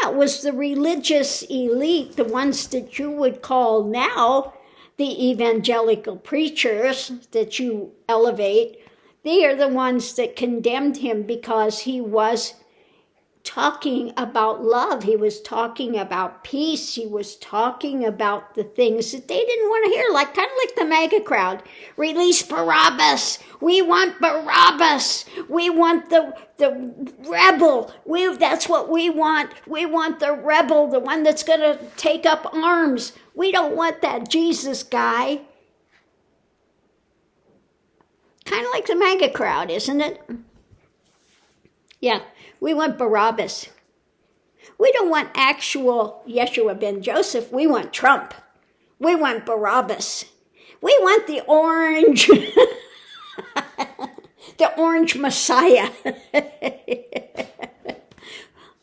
Yeah, it was the religious elite, the ones that you would call now the evangelical preachers that you elevate. They are the ones that condemned him because he was talking about love. He was talking about peace. He was talking about the things that they didn't want to hear, like kind of like the MAGA crowd. Release Barabbas. We want Barabbas. We want the rebel. That's what we want. We want the rebel, the one that's going to take up arms. We don't want that Jesus guy. Kind of like the MAGA crowd, isn't it? Yeah. We want Barabbas. We don't want actual Yeshua ben Joseph. We want Trump. We want Barabbas. We want the orange, the orange Messiah.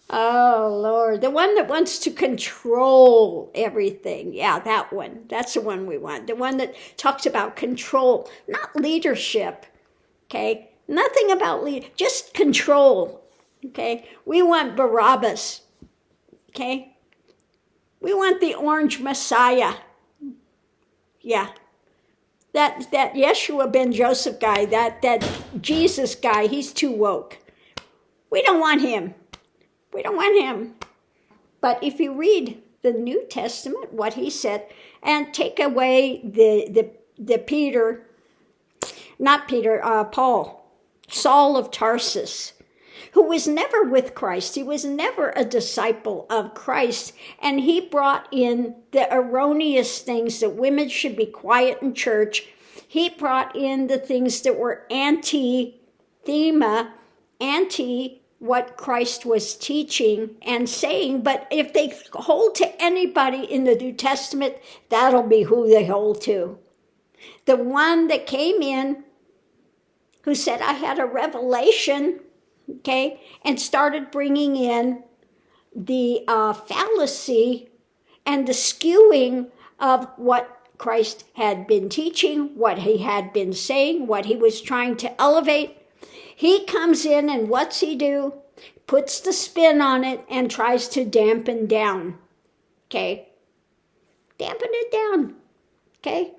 Oh, Lord. The one that wants to control everything. Yeah, that one. That's the one we want. The one that talks about control, not leadership. Okay? Nothing about just control. Okay, we want Barabbas. Okay, we want the orange Messiah. Yeah, that Yeshua ben Joseph guy, that Jesus guy, he's too woke. We don't want him. We don't want him. But if you read the New Testament, what he said, and take away the Peter, not Peter, Paul, Saul of Tarsus, who was never with Christ. He was never a disciple of Christ. And he brought in the erroneous things that women should be quiet in church. He brought in the things that were anti-thema, anti what Christ was teaching and saying. But if they hold to anybody in the New Testament, that'll be who they hold to. The one that came in who said, I had a revelation, okay, and started bringing in the fallacy and the skewing of what Christ had been teaching, what he had been saying, what he was trying to elevate. He comes in and what's he do? Puts the spin on it and tries to dampen down, okay? Dampen it down, okay?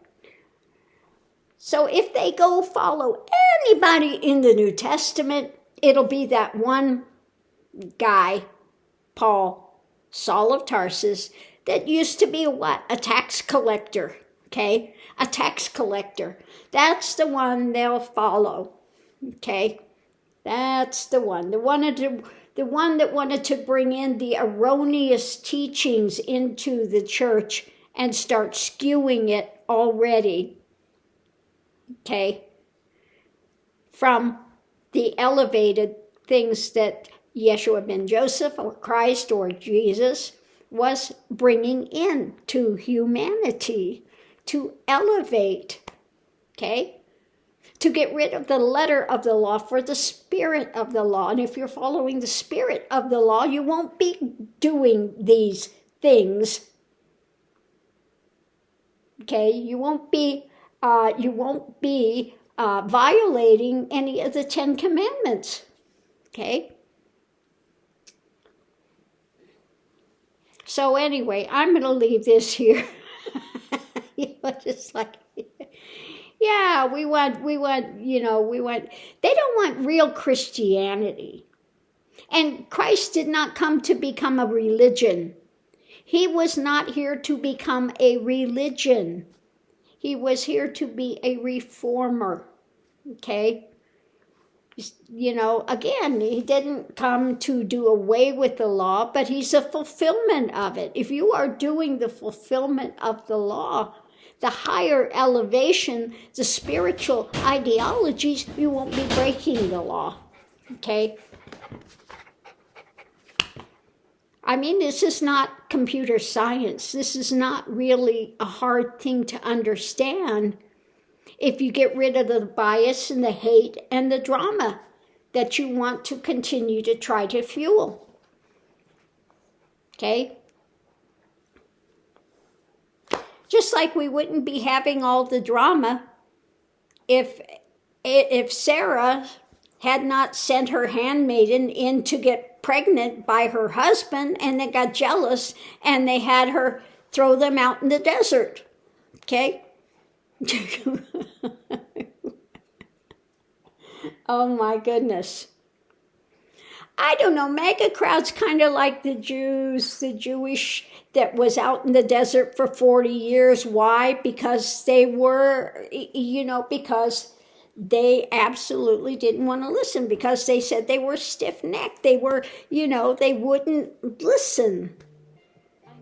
So if they go follow anybody in the New Testament, it'll be that one guy, Paul, Saul of Tarsus, that used to be what? A tax collector, okay? A tax collector. That's the one they'll follow, okay? That's the one. The one that wanted to bring in the erroneous teachings into the church and start skewing it already, okay? From the elevated things that Yeshua ben Joseph or Christ or Jesus was bringing in to humanity to elevate, okay? To get rid of the letter of the law for the spirit of the law. And if you're following the spirit of the law, you won't be doing these things, okay? You won't be violating any of the 10 Commandments, okay? So anyway, I'm going to leave this here. Just like, yeah, we want, they don't want real Christianity. And Christ did not come to become a religion. He was not here to become a religion. He was here to be a reformer, okay? Again, he didn't come to do away with the law, but he's a fulfillment of it. If you are doing the fulfillment of the law, the higher elevation, the spiritual ideologies, you won't be breaking the law, okay? I mean, this is not computer science. This is not really a hard thing to understand if you get rid of the bias and the hate and the drama that you want to continue to try to fuel. Okay? Just like we wouldn't be having all the drama if Sarah had not sent her handmaiden in to get pregnant by her husband, and they got jealous, and they had her throw them out in the desert. Okay? Oh my goodness. I don't know, MAGA crowd's kind of like the Jews, the Jewish that was out in the desert for 40 years. Why? Because they were, because they absolutely didn't want to listen, because they said they were stiff-necked. They were, they wouldn't listen.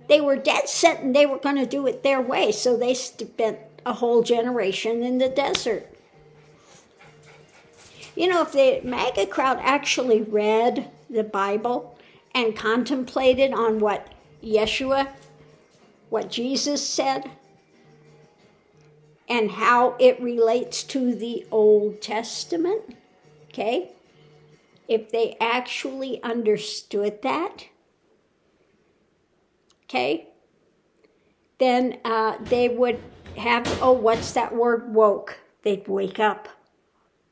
They were dead set and they were going to do it their way. So they spent a whole generation in the desert. If the MAGA crowd actually read the Bible and contemplated on what Jesus said, and how it relates to the Old Testament, okay? If they actually understood that, okay, then they would have, what's that word? Woke. They'd wake up.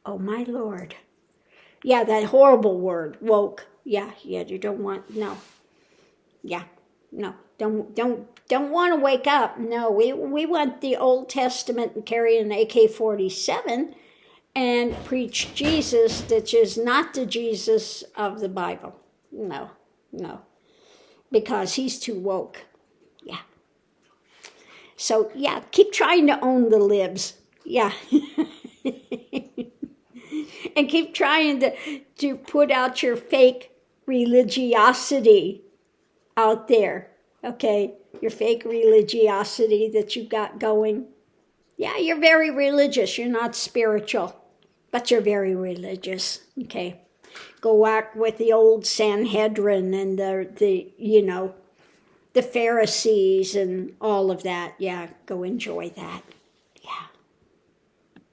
Oh, my Lord. Yeah, that horrible word, woke. Yeah, you don't want, no. Yeah, no, don't want to wake up. No, we want the Old Testament and carry an AK-47 and preach Jesus that is not the Jesus of the Bible. No, because he's too woke. Yeah. So, yeah, keep trying to own the libs. Yeah. And keep trying to put out your fake religiosity out there, okay? Your fake religiosity that you got going. Yeah, you're very religious. You're not spiritual, but you're very religious, okay? Go out with the old Sanhedrin and the Pharisees and all of that. Yeah, go enjoy that.